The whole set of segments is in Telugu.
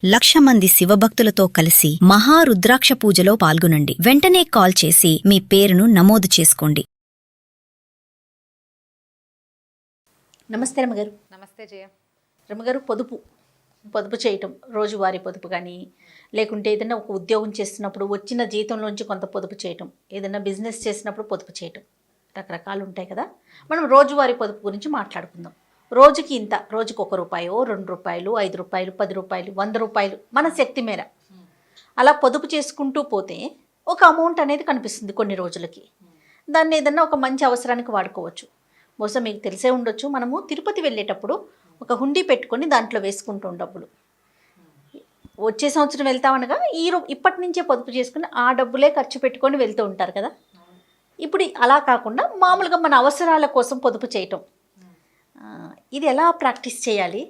1,00,000 మంది శివభక్తులతో కలిసి మహారుద్రాక్ష పూజలో పాల్గొనండి. వెంటనే కాల్ చేసి మీ పేరును నమోదు చేసుకోండి. నమస్తే రమ్మగారు. నమస్తే జయ. రమ్మగారు, పొదుపు చేయటం, రోజువారీ పొదుపు కానీ, లేకుంటే ఏదైనా ఒక ఉద్యోగం చేస్తున్నప్పుడు వచ్చిన జీతంలోంచి కొంత పొదుపు చేయటం, ఏదైనా బిజినెస్ చేసినప్పుడు పొదుపు చేయటం, రకరకాలు ఉంటాయి కదా. మనం రోజువారీ పొదుపు గురించి మాట్లాడుకుందాం. రోజుకి ఇంత, రోజుకి ₹1, ₹2, ₹5, ₹10, ₹100, మన శక్తి మేర అలా పొదుపు చేసుకుంటూ పోతే ఒక అమౌంట్ అనేది కనిపిస్తుంది కొన్ని రోజులకి. దాన్ని ఏదన్నా ఒక మంచి అవసరానికి వాడుకోవచ్చు. బహుశా మీకు తెలిసే ఉండొచ్చు, మనము తిరుపతి వెళ్ళేటప్పుడు ఒక హుండీ పెట్టుకొని దాంట్లో వేసుకుంటాం డబ్బులు. వచ్చే సంవత్సరం వెళ్తామనగా ఇప్పటి నుంచే పొదుపు చేసుకుని ఆ డబ్బులే ఖర్చు పెట్టుకొని వెళ్తూ ఉంటారు కదా. ఇప్పుడు అలా కాకుండా మామూలుగా మన అవసరాల కోసం పొదుపు చేయటం, ఇది ఎలా ప్రాక్టీస్ చేయాలి?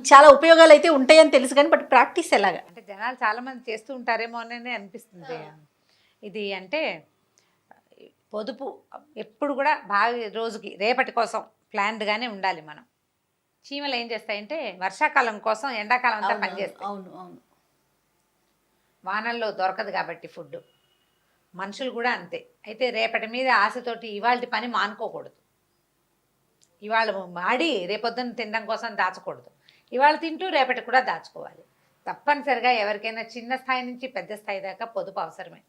చాలా ఉపయోగాలు అయితే ఉంటాయని తెలుసు కానీ బట్ ప్రాక్టీస్ ఎలాగా? అంటే జనాలు చాలామంది చేస్తూ ఉంటారేమో అని అనిపిస్తుంది. ఇది అంటే పొదుపు ఎప్పుడు కూడా బాగా రోజుకి రేపటి కోసం ప్లాన్డ్గానే ఉండాలి. మనం చీమలు ఏం చేస్తాయంటే వర్షాకాలం కోసం ఎండాకాలం అంతా పనిచేస్తాయి. అవును అవును. వానల్లో దొరకదు కాబట్టి ఫుడ్. మనుషులు కూడా అంతే. అయితే రేపటి మీద ఆశతోటి ఇవాళ పని మానుకోకూడదు. ఇవాళ మాడి రేపొద్దున తినడం కోసం దాచకూడదు. ఇవాళ తింటూ రేపటి కూడా దాచుకోవాలి. తప్పనిసరిగా ఎవరికైనా చిన్న స్థాయి నుంచి పెద్ద స్థాయి దాకా పొదుపు అవసరమే.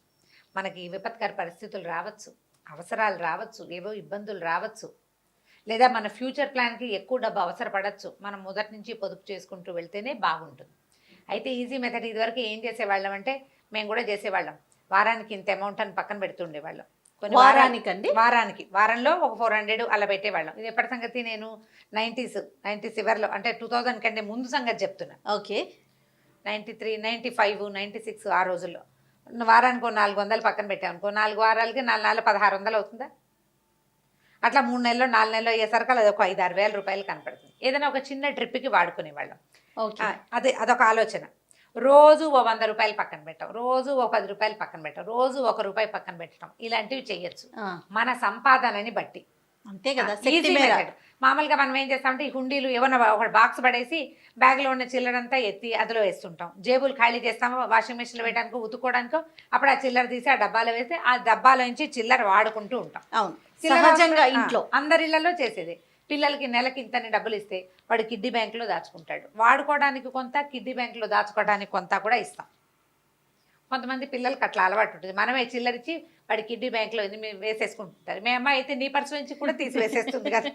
మనకి విపత్కర పరిస్థితులు రావచ్చు, అవసరాలు రావచ్చు, ఏవో ఇబ్బందులు రావచ్చు, లేదా మన ఫ్యూచర్ ప్లాన్కి ఎక్కువ డబ్బు అవసరపడవచ్చు. మనం మొదటి నుంచి పొదుపు చేసుకుంటూ వెళ్తేనే బాగుంటుంది. అయితే ఈజీ మెథడ్ ఇదివరకు ఏం చేసేవాళ్ళం అంటే, మేము కూడా చేసేవాళ్ళం, వారానికి ఇంత అమౌంట్ అని పక్కన పెడుతుండేవాళ్ళం. వారంలో ఒక 400 అలా పెట్టేవాళ్ళం. ఇది ఎప్పటి సంగతి? నేను 90 చివరిలో, అంటే 2000 కంటే ముందు సంగతి చెప్తున్నా. ఓకే. 93, 95, 96 ఆ రోజుల్లో వారానికి 400 పక్కన పెట్టామనుకో, 4 వారాలకి 4 నెలలు 1600 అవుతుందా? అట్లా 3 నెలలు 4 నెలలు అయ్యేసరికి అది ఒక 5-6 వేల రూపాయలు కనపడుతుంది. ఏదైనా ఒక చిన్న ట్రిప్కి వాడుకునేవాళ్ళం. అదొక ఆలోచన. రోజు ఓ ₹100 పక్కన పెట్టాం, రోజు ఓ ₹10 పక్కన పెట్టాం, రోజు ₹1 పక్కన పెట్టడం, ఇలాంటివి చేయొచ్చు మన సంపాదనని బట్టి. అంతే కదా. మామూలుగా మనం ఏం చేస్తామంటే, ఈ హుండీలు ఏమన్నా ఒక బాక్స్ పడేసి బ్యాగ్లో ఉన్న చిల్లరంతా ఎత్తి అందులో వేస్తుంటాం. జేబులు ఖాళీ చేస్తాము, వాషింగ్ మిషన్లో వేయడానికో ఉతుక్కోవడానికో. అప్పుడు ఆ చిల్లర తీసి ఆ డబ్బాలో వేసి ఆ డబ్బాలో నుంచి చిల్లర వాడుకుంటూ ఉంటాం. అవును, సహజంగా ఇంట్లో అందరి ఇళ్లలో చేసేది. పిల్లలకి నెలకి ఇంతని డబ్బులు ఇస్తే వాడు కిడ్డీ బ్యాంకులో దాచుకుంటాడు. వాడుకోవడానికి కొంత, కిడ్డీ బ్యాంకులో దాచుకోవడానికి కొంత కూడా ఇస్తాం. కొంతమంది పిల్లలకి అట్లా అలవాటు ఉంటుంది. మనమే చిల్లరిచ్చి వాడి కిడ్డీ బ్యాంకులో వేసేసుకుంటుంటారు. మీ అమ్మాయి అయితే నీ పర్సు నుంచి కూడా తీసి వేసేస్తుంది కదా.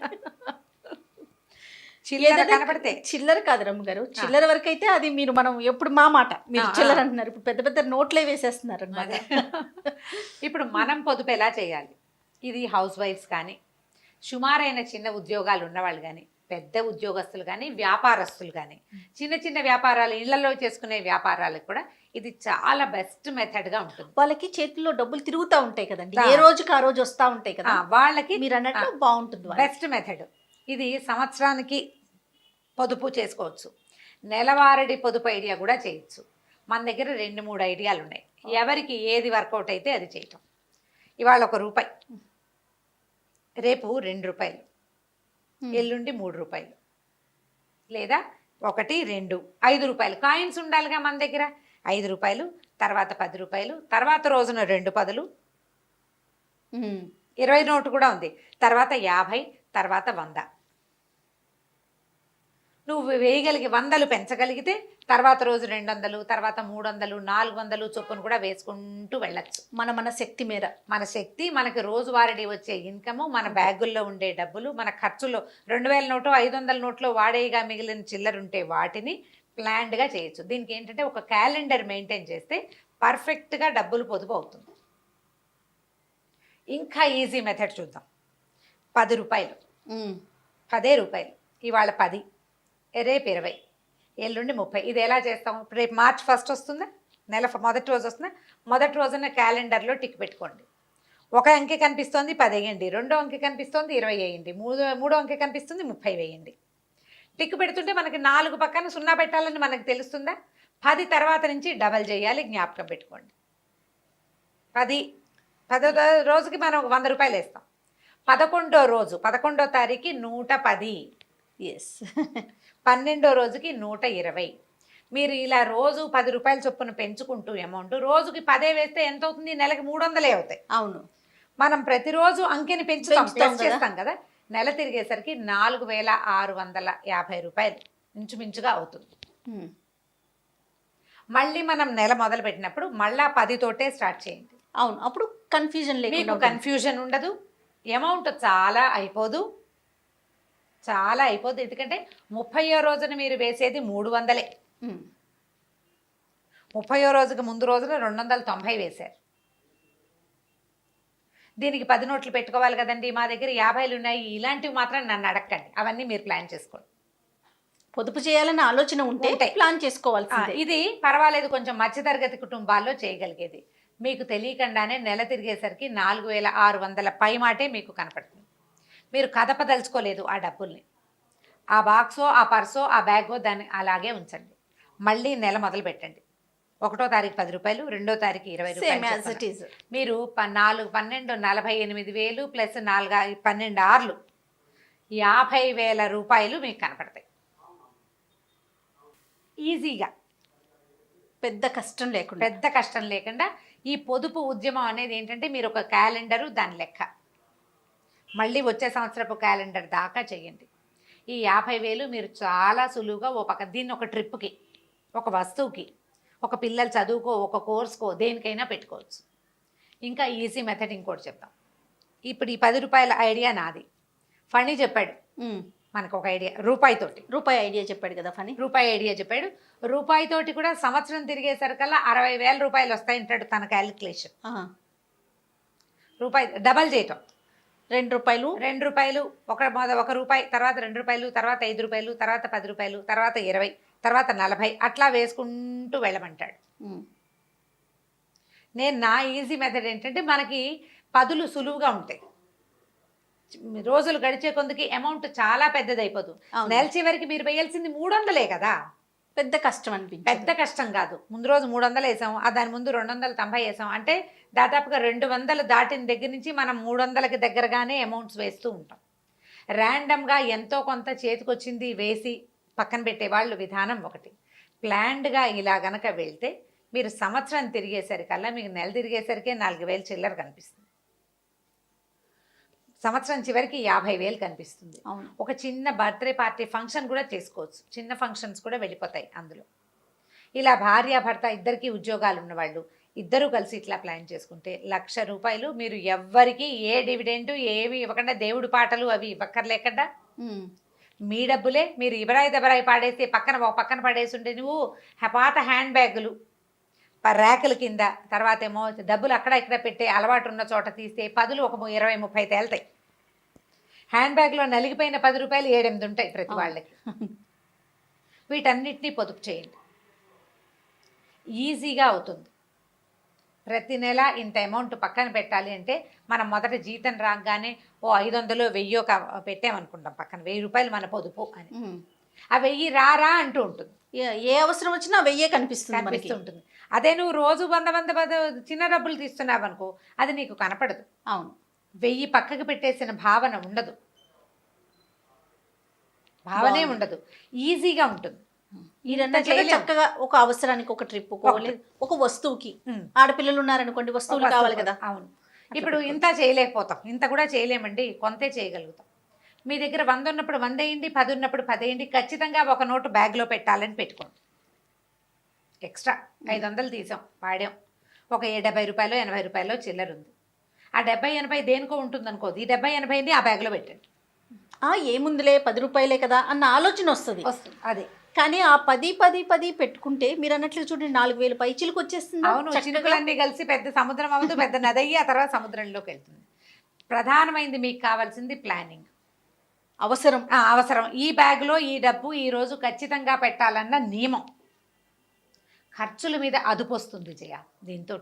చిల్లర కనపడితే. చిల్లర కాదు రమ్మగారు, చిల్లర వరకు అయితే అది మనం ఎప్పుడు మా మాట, మీరు చిల్లర అంటున్నారు. ఇప్పుడు పెద్ద పెద్ద నోట్లే వేసేస్తున్నారు అన్నమాట. ఇప్పుడు మనం పొదుపు ఎలా చేయాలి? ఇది హౌస్ వైఫ్స్ కానీ, సుమారైన చిన్న ఉద్యోగాలు ఉన్నవాళ్ళు కానీ, పెద్ద ఉద్యోగస్తులు కానీ, వ్యాపారస్తులు కానీ, చిన్న చిన్న వ్యాపారాలు ఇళ్లలో చేసుకునే వ్యాపారాలకు కూడా ఇది చాలా బెస్ట్ మెథడ్గా ఉంటుంది. వాళ్ళకి చేతుల్లో డబ్బులు తిరుగుతూ ఉంటాయి కదండి, ఏ రోజుకి ఆ రోజు వస్తూ ఉంటాయి కదా. వాళ్ళకి మీరు అన్నట్లు బాగుంటుంది, బెస్ట్ మెథడ్ ఇది. సంవత్సరానికి పొదుపు చేసుకోవచ్చు, నెలవారీ పొదుపు ఐడియా కూడా చేయొచ్చు. మన దగ్గర 2-3 ఐడియాలు ఉన్నాయి. ఎవరికి ఏది వర్కౌట్ అయితే అది చేయటం. ఇవాళ ₹1, రేపు ₹2, ఎల్లుండి ₹3, లేదా 1, 2, ₹5 కాయిన్స్ ఉండాలిగా మన దగ్గర. ₹5, తర్వాత ₹10, తర్వాత రోజున 2 10, 20 నోటు కూడా ఉంది, తర్వాత 50, తర్వాత 100. నువ్వు వేయగలిగి 100 పెంచగలిగితే తర్వాత రోజు 200, తర్వాత 300, 400 చొప్పున కూడా వేసుకుంటూ వెళ్ళచ్చు. మన శక్తి మేర, మన శక్తి, మనకి రోజువారీ వచ్చే ఇన్కము, మన బ్యాగుల్లో ఉండే డబ్బులు, మన ఖర్చులో 2000 నోటు 500 నోట్లో వాడేగా మిగిలిన చిల్లరుంటే వాటిని ప్లాన్డ్గా చేయొచ్చు. దీనికి ఏంటంటే ఒక క్యాలెండర్ మెయింటైన్ చేస్తే పర్ఫెక్ట్గా డబ్బులు పొదుపు అవుతుంది. ఇంకా ఈజీ మెథడ్ చూద్దాం. ₹10, ₹10, ఇవాళ 10, రేపు 20, ఎల్లుండి 30. ఇది ఎలా చేస్తాం? రేపు March 1 వస్తుందా, నెల మొదటి రోజు వస్తుందా, మొదటి రోజున క్యాలెండర్లో టిక్ పెట్టుకోండి. ఒక అంకె కనిపిస్తోంది 10 వేయండి, రెండో అంకె కనిపిస్తోంది 20 వేయండి, మూడో అంకె కనిపిస్తుంది 30 వేయండి. టిక్ పెడుతుంటే మనకి 4 పక్కన 0 పెట్టాలని మనకు తెలుస్తుందా? 10 తర్వాత నుంచి డబల్ చేయాలి, జ్ఞాపకం పెట్టుకోండి. 10వ రోజుకి మనం ₹100 వేస్తాం. 11వ రోజు 11వ తారీఖు 110. ఎస్. 12వ రోజుకి 120. మీరు ఇలా రోజు 10 రూపాయల చొప్పున పెంచుకుంటూ అమౌంట్ రోజుకి 10 వేస్తే ఎంత అవుతుంది? నెలకి 300 అవుతాయి. అవును. మనం ప్రతిరోజు అంకెని పెంచుతాం, పెంచుతాం ప్లస్ కదా. చేస్తాం కదా. నెల తిరిగేసరికి 4650 రూపాయలు ఇంచుమించుగా అవుతుంది. ఉమ్. మళ్ళీ మనం నెల మొదలు పెట్టినప్పుడు మళ్ళా 10 తోటే స్టార్ట్ చేయండి. అవును, అప్పుడు కన్ఫ్యూజన్ మీకు లేకుండా కన్ఫ్యూజన్ ఉండదు, అమౌంట్ చాలా అయిపోదు. ఎందుకంటే 30వ రోజున మీరు వేసేది 300. 30వ రోజుకి ముందు రోజున 290 వేశారు. దీనికి 10 నోట్లు పెట్టుకోవాలి కదండి. మా దగ్గర 50లు ఉన్నాయి. ఇలాంటివి మాత్రం నన్ను అడగండి, అవన్నీ మీరు ప్లాన్ చేసుకోండి. పొదుపు చేయాలన్న ఆలోచన ఉంటే ఉంటాయి. ప్లాన్ చేసుకోవాల్సిందే. ఇది పర్వాలేదు, కొంచెం మధ్యతరగతి కుటుంబాల్లో చేయగలిగేది. మీకు తెలియకుండానే నెల తిరిగేసరికి 4600 పై మాటే మీకు కనపడుతుంది. మీరు కదపదలుచుకోలేదు ఆ డబ్బుల్ని. ఆ బాక్సో, ఆ పర్సో, ఆ బ్యాగో దాన్ని అలాగే ఉంచండి. మళ్ళీ నెల మొదలు పెట్టండి. 1వ తారీఖు 10 రూపాయలు, 2వ తారీఖు 20 సేమ్ యాజ్ రూపాయలు. It is. మీరు 4, 12, 48,000 ప్లస్ 4, 12 ఆర్లు 50,000 రూపాయలు మీకు కనపడతాయి ఈజీగా. పెద్ద కష్టం లేకుండా. పెద్ద కష్టం లేకుండా. ఈ పొదుపు ఉద్యమం అనేది ఏంటంటే మీరు ఒక క్యాలెండరు, దాని లెక్క మళ్ళీ వచ్చే సంవత్సరపు క్యాలెండర్ దాకా చేయండి. ఈ 50,000 మీరు చాలా సులువుగా దీన్ని ఒక ట్రిప్కి, ఒక వస్తువుకి, ఒక పిల్లల చదువుకో, ఒక కోర్సుకో, దేనికైనా పెట్టుకోవచ్చు. ఇంకా ఈజీ మెథడ్ ఇంకోటి చెప్తాం. ఇప్పుడు ఈ 10 రూపాయల ఐడియా నాది, ఫణి చెప్పాడు మనకు ఒక ఐడియా రూపాయితోటి. రూపాయి ఐడియా చెప్పాడు కదా ఫణి. రూపాయి ఐడియా చెప్పాడు. రూపాయితోటి కూడా సంవత్సరం తిరిగేసరికల్లా 60,000 రూపాయలు వస్తాయంటాడు తన క్యాలిక్యులేషన్. రూపాయి డబల్ చేయటం. 2 రూపాయలు, 2 రూపాయలు, ఒక రూపాయి, తర్వాత 2 రూపాయలు, తర్వాత 5 రూపాయలు, తర్వాత 10 రూపాయలు, తర్వాత 20, తర్వాత 40, అట్లా వేసుకుంటూ వెళ్ళమంటాడు. నా ఈజీ మెథడ్ ఏంటంటే మనకి 10లు సులువుగా ఉంటాయి. రోజులు గడిచే కొందుకి అమౌంట్ చాలా పెద్దదైపోతుంది. నెల చివరికి మీరు వేయాల్సింది 300 కదా. పెద్ద కష్టం అనిపించింది. పెద్ద కష్టం కాదు. ముందు రోజు 300 వేసాం, దాని ముందు 290 వేసాం అంటే దాదాపుగా 200 దాటిన దగ్గర నుంచి మనం 300కి దగ్గరగానే అమౌంట్స్ వేస్తూ ఉంటాం. ర్యాండమ్గా ఎంతో కొంత చేతికొచ్చింది వేసి పక్కన పెట్టేవాళ్ళు విధానం ఒకటి. ప్లాన్డ్గా ఇలా గనక వెళ్తే మీరు సంవత్సరం తిరిగేసరికల్లా మీకు నెల తిరిగేసరికే 4,000 చిల్లర కనిపిస్తుంది. సంవత్సరం చివరికి 50,000 కనిపిస్తుంది. ఒక చిన్న బర్త్డే పార్టీ ఫంక్షన్ కూడా చేసుకోవచ్చు. చిన్న ఫంక్షన్స్ కూడా వెళ్ళిపోతాయి అందులో. ఇలా భార్యాభర్త ఇద్దరికి ఉద్యోగాలు ఉన్నవాళ్ళు ఇద్దరూ కలిసి ఇట్లా ప్లాన్ చేసుకుంటే 1,00,000 రూపాయలు మీరు ఎవ్వరికి ఏ డివిడెండ్ ఏవి ఇవ్వకుండా, దేవుడి పాటలు అవి ఇవ్వక్కర్లేకుండా మీ డబ్బులే మీరు ఇబరాయి దబరాయి పాడేసి పక్కన పడేసి ఉంటే నువ్వు పాత హ్యాండ్ బ్యాగులు ర్యాకుల కింద, తర్వాత ఏమో డబ్బులు అక్కడ ఇక్కడ పెట్టే అలవాటు ఉన్న చోట తీస్తే 10లు ఒక 20-30 తేలుతాయి. హ్యాండ్ బ్యాగ్లో నలిగిపోయిన 10 రూపాయలు 7-8 ఉంటాయి ప్రతి వాళ్ళకి. వీటన్నిటినీ పొదుపు చేయండి, ఈజీగా అవుతుంది. ప్రతి నెల ఇంత అమౌంట్ పక్కన పెట్టాలి అంటే మనం మొదట జీతం రాగానే 500 1000 పెట్టామనుకుంటాం పక్కన, 1000 రూపాయలు మన పొదుపు అని. ఆ 1000 రారా అంటూ ఉంటుంది. ఏ అవసరం వచ్చినా 1000 కనిపిస్తుంది. అదే నువ్వు రోజు 100 చిన్న డబ్బులు తీస్తున్నావు అనుకో, అది నీకు కనపడదు. అవును, 1000 పక్కకు పెట్టేసిన భావన ఉండదు, భావనే ఉండదు, ఈజీగా ఉంటుంది. చక్కగా ఒక అవసరానికి ఒక ట్రిప్, ఒక వస్తువుకి, ఆడపిల్లలు ఉన్నారనుకోండి వస్తువులు కావాలి కదా. అవును, ఇప్పుడు ఇంత చేయలేకపోతాం, ఇంత కూడా చేయలేమండి, కొంతే చేయగలుగుతాం. మీ దగ్గర 100 ఉన్నప్పుడు 100 వేయండి, 10 ఉన్నప్పుడు 10 వేయండి. ఖచ్చితంగా ఒక నోటు బ్యాగ్లో పెట్టాలని పెట్టుకోండి. ఎక్స్ట్రా 500 తీసాం వాడాం, ఒక 70 రూపాయలు 80 రూపాయలు చిల్లర ఉంది. ఆ 70-80 దేనికో ఉంటుంది అనుకోదు, ఈ 70-80 ఆ బ్యాగ్లో పెట్టండి. ఏముందిలే 10 రూపాయలే కదా అన్న ఆలోచన వస్తుంది. అదే కానీ ఆ 10 పెట్టుకుంటే మీరు అన్నట్లు చూడండి 4,000 పైచిలకు వచ్చేస్తుంది. అవును, చినుకులన్నీ కలిసి పెద్ద సముద్రం అవ్వదు, పెద్ద నది అయ్యి ఆ తర్వాత సముద్రంలోకి వెళ్తుంది. ప్రధానమైంది మీకు కావాల్సింది ప్లానింగ్, అవసరం. ఈ బ్యాగ్లో ఈ డబ్బు ఈ రోజు ఖచ్చితంగా పెట్టాలన్న నియమం. ఖర్చుల మీద అదుపు వస్తుంది జయ దీంతో.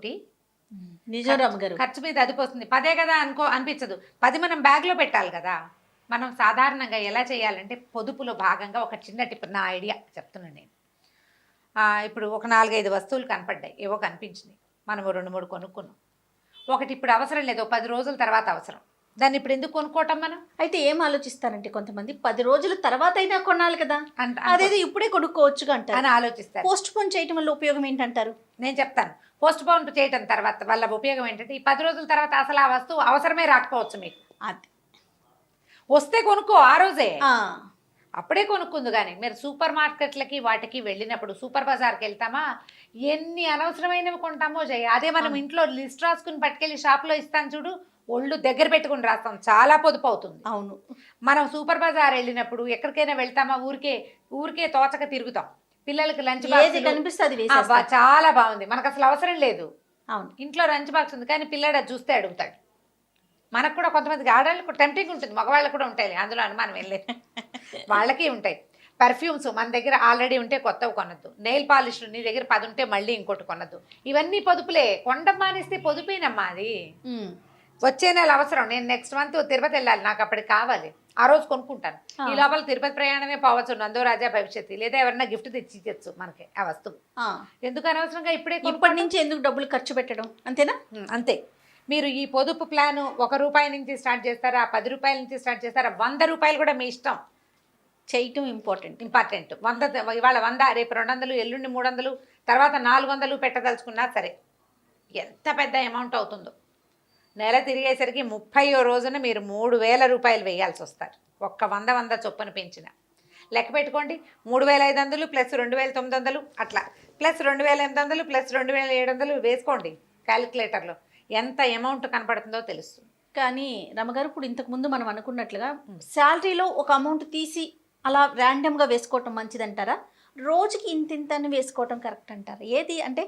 నిజారామ్ గారు, ఖర్చు మీద అదుపు వస్తుంది. 10 కదా అనిపించదు, 10 మనం బ్యాగ్లో పెట్టాలి కదా. మనం సాధారణంగా ఎలా చేయాలంటే పొదుపులో భాగంగా ఒక చిన్న టిప్, నా ఐడియా చెప్తున్నాను నేను. ఇప్పుడు ఒక 4-5 వస్తువులు కనపడ్డాయి, ఏవో కనిపించినాయి, మనము 2-3 కొనుక్కున్నాం. ఒకటి ఇప్పుడు అవసరం లేదు, 10 రోజుల తర్వాత అవసరం. దాన్ని ఇప్పుడు ఎందుకు కొనుక్కోవటం మనం అయితే ఏం ఆలోచిస్తారంటే కొంతమంది 10 రోజుల తర్వాత అయినా కొనాలి కదా, అంట అదేదో ఇప్పుడే కొనుక్కోవచ్చుగా అంటారు. అని ఆలోచిస్తారు. పోస్ట్ పోన్ చేయటం వల్ల ఉపయోగం ఏంటంటారు? నేను చెప్తాను. పోస్ట్ పోన్ చేయటం తర్వాత వల్ల ఉపయోగం ఏంటంటే ఈ 10 రోజుల తర్వాత అసలు ఆ వస్తువు అవసరమే రాకపోవచ్చు మీకు. అది వస్తే కొనుక్కో ఆ రోజే, ఆ, అప్పుడే కొనుక్కుంది. కానీ మీరు సూపర్ మార్కెట్లకి వాటికి వెళ్ళినప్పుడు సూపర్ బజార్కి వెళ్తామా, ఎన్ని అనవసరమైనవి కొంటామో జయ. అదే మనం ఇంట్లో లిస్ట్ రాసుకుని పట్టుకెళ్ళి షాప్లో ఇస్తాను చూడు, ఒళ్ళు దగ్గర పెట్టుకుని రాస్తాం, చాలా పొదుపు అవుతుంది. అవును. మనం సూపర్ బజార్ వెళ్ళినప్పుడు ఎక్కడికైనా వెళ్తామా, ఊరికే తోచక తిరుగుతాం. పిల్లలకి లంచ్ ఏది కనిపిస్తే అది బాక్స్ వేసేస్తాం. చాలా బాగుంది, మనకు అసలు అవసరం లేదు. అవును. ఇంట్లో లంచ్ బాక్స్ ఉంది కానీ పిల్లాడు అది చూస్తే అడుగుతాడు. మనకు కూడా కొంతమందికి ఆడవాళ్ళకు టెంప్టింగ్ ఉంటుంది, మగవాళ్ళకు కూడా ఉంటాయి, అందులో అనుమానం వెళ్ళలేదు, వాళ్ళకి ఉంటాయి. పర్ఫ్యూమ్స్ మన దగ్గర ఆల్రెడీ ఉంటే కొత్తవి కొనద్దు. నెయిల్ పాలిష్లు నీ దగ్గర 10 ఉంటే మళ్ళీ ఇంకోటి కొనద్దు. ఇవన్నీ పొదుపులే. కొండం మానేస్తే పొదుపేనమ్మా అది. ఉమ్. వచ్చే నెల అవసరం, నేను నెక్స్ట్ మంత్ తిరుపతి వెళ్ళాలి, నాకు అప్పటికి కావాలి, ఆ రోజు కొనుక్కుంటాను. ఈ లోపల తిరుపతి ప్రయాణమే పోవచ్చు, నందో రాజా భవిష్యత్తు, లేదా ఎవరన్నా గిఫ్ట్ తెచ్చి ఇచ్చచ్చు మనకి ఆ వస్తువు. ఎందుకు అనవసరంగా ఇప్పుడే ఇప్పటి నుంచి ఎందుకు డబ్బులు ఖర్చు పెట్టడం, అంతేనా? అంతే. మీరు ఈ పొదుపు ప్లాన్ ₹1 నుంచి స్టార్ట్ చేస్తారా, ₹10 నుంచి స్టార్ట్ చేస్తారా, ₹100 కూడా మీ ఇష్టం. చేయటం ఇంపార్టెంట్. 100 ఇవాళ 100, రేపు 200, ఎల్లుండి 300, తర్వాత 400 పెట్టదలుచుకున్నా సరే, ఎంత పెద్ద అమౌంట్ అవుతుందో. నెల తిరిగేసరికి 30వ రోజున మీరు ₹3000 వేయాల్సి వస్తారు. ఒక్క 100 చొప్పున పెంచిన లెక్క పెట్టుకోండి. 3500 ప్లస్ 2900 అట్లా, ప్లస్ 2800 ప్లస్ 2700 వేసుకోండి క్యాలిక్యులేటర్లో, ఎంత అమౌంట్ కనపడుతుందో తెలుస్తుంది. కానీ రమగారు, ఇప్పుడు ఇంతకుముందు మనం అనుకున్నట్లుగా శాలరీలో ఒక అమౌంట్ తీసి అలా ర్యాండమ్గా వేసుకోవటం మంచిదంటారా, రోజుకి ఇంత అని వేసుకోవటం కరెక్ట్ అంటారా? ఏది అంటే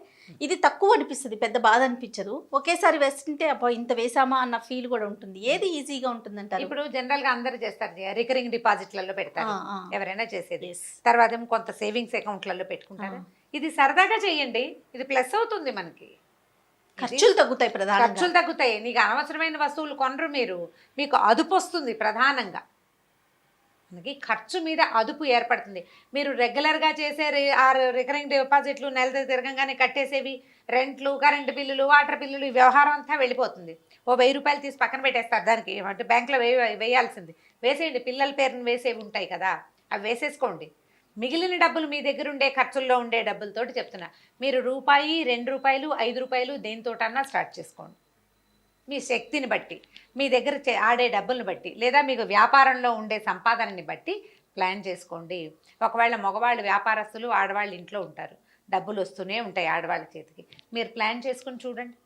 ఇది తక్కువ అనిపిస్తుంది, పెద్ద బాధ అనిపించదు, ఒకేసారి వేస్తుంటే అబ్బా ఇంత వేసామా అన్న ఫీల్ కూడా ఉంటుంది, ఏది ఈజీగా ఉంటుంది అంటారు? ఇప్పుడు జనరల్గా అందరూ చేస్తారు, రికరింగ్ డిపాజిట్లలో పెడతారు, ఎవరైనా చేసేది. Yes. తర్వాత ఏమో కొంత సేవింగ్స్ అకౌంట్లలో పెట్టుకుంటారు. ఇది సరదాగా చేయండి, ఇది ప్లస్ అవుతుంది మనకి, ఖర్చులు తగ్గుతాయి, ప్రధానంగా ఖర్చులు తగ్గుతాయి. నీకు అనవసరమైన వస్తువులు కొనరు మీరు, మీకు అదుపు వస్తుంది. ప్రధానంగా మనకి ఖర్చు మీద అదుపు ఏర్పడుతుంది. మీరు రెగ్యులర్గా చేసే రికరింగ్ డిపాజిట్లు నెల తిరగంగానే కట్టేసేవి, రెంట్లు, కరెంటు బిల్లులు, వాటర్ బిల్లులు, ఈ వ్యవహారం అంతా వెళ్ళిపోతుంది. ఓ ₹1000 తీసి పక్కన పెట్టేస్తారు, దానికి అంటే బ్యాంకులో వేయాల్సింది వేసేయండి. పిల్లల పేరుని వేసేవి ఉంటాయి కదా, అవి వేసేసుకోండి. మిగిలిన డబ్బులు మీ దగ్గర ఉండే ఖర్చుల్లో ఉండే డబ్బులతోటి చెప్తున్నా, మీరు ₹1, ₹2, ₹5 దేనితోటన్నా స్టార్ట్ చేసుకోండి. మీ శక్తిని బట్టి, మీ దగ్గర ఆడే డబ్బులను బట్టి, లేదా మీకు వ్యాపారంలో ఉండే సంపాదనని బట్టి ప్లాన్ చేసుకోండి. ఒకవేళ మగవాళ్ళు వ్యాపారస్తులు, ఆడవాళ్ళు ఇంట్లో ఉంటారు, డబ్బులు వస్తూనే ఉంటాయి ఆడవాళ్ళ చేతికి. మీరు ప్లాన్ చేసుకుని చూడండి,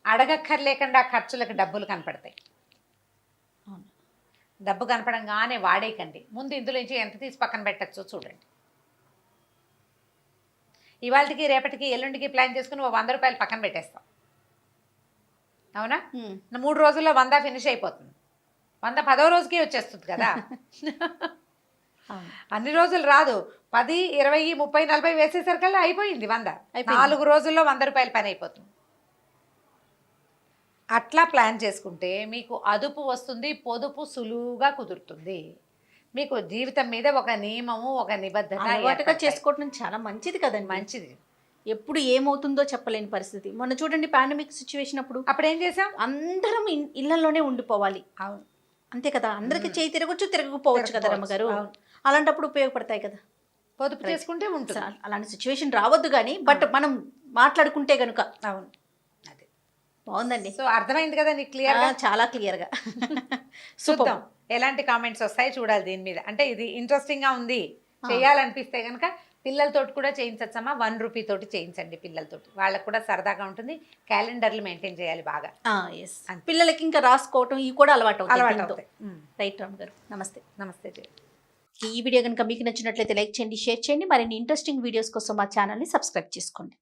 అడగక్కర్లేకుండా ఖర్చులకు డబ్బులు కనపడతాయి. డబ్బు కనపడంగానే వాడేయకండి, ముందు ఇందులో నుంచి ఎంత తీసి పక్కన పెట్టచ్చో చూడండి. ఇవాళకి, రేపటికి, ఎల్లుండికి ప్లాన్ చేసుకుని ఓ ₹100 పక్కన పెట్టేస్తాం, అవునా? 3 రోజుల్లో 100 ఫినిష్ అయిపోతుంది. 100 10వ రోజుకి వచ్చేస్తుంది కదా. అన్ని రోజులు రాదు, 10, 20, 30, 40 వేసేసరికల్లా అయిపోయింది 100. 4 రోజుల్లో ₹100 పని అయిపోతుంది. అట్లా ప్లాన్ చేసుకుంటే మీకు అదుపు వస్తుంది, పొదుపు సులువుగా కుదురుతుంది. మీకు జీవితం మీద ఒక నియమము, ఒక నిబద్ధత చేసుకోవడం చాలా మంచిది కదండి. మంచిది. ఎప్పుడు ఏమవుతుందో చెప్పలేని పరిస్థితి. మొన్న చూడండి పాండమిక్ సిచ్యువేషన్ అప్పుడు ఏం చేసాం, అందరం ఇళ్లలోనే ఉండిపోవాలి. అవును, అంతే కదా, అందరికి చేయి తిరగచ్చు, తిరగకపోవచ్చు కదా రమ్మగారు. అలాంటప్పుడు ఉపయోగపడతాయి కదా, పొదుపు చేసుకుంటే ఉంటుంది. అలాంటి సిచ్యువేషన్ రావద్దు కానీ, బట్ మనం మాట్లాడుకుంటే గనుక. అవును, అదే బాగుందండి. సో అర్థమైంది కదా నీకు క్లియర్గా? చాలా క్లియర్గా. చూద్దాం ఎలాంటి కామెంట్స్ వస్తాయి చూడాలి దీని మీద. అంటే ఇది ఇంట్రెస్టింగ్గా ఉంది, చేయాలనిపిస్తే కనుక పిల్లలతోటి కూడా చేయించచ్చమ్మా. ₹1 తోటి చేయించండి పిల్లలతోటి, వాళ్ళకు కూడా సరదాగా ఉంటుంది. క్యాలెండర్లు మెయింటైన్ చేయాలి బాగా. పిల్లలకి ఇంకా రాసుకోవటం ఇవి కూడా అలవాటు అవుతాయి. రైట్ రామ్ గారు, నమస్తే. నమస్తే. ఈ వీడియో కనుక మీకు నచ్చినట్లయితే లైక్ చేయండి, షేర్ చేయండి. మరిన్ని ఇంట్రెస్టింగ్ వీడియోస్ కోసం మా ఛానల్ని సబ్స్క్రైబ్ చేసుకోండి.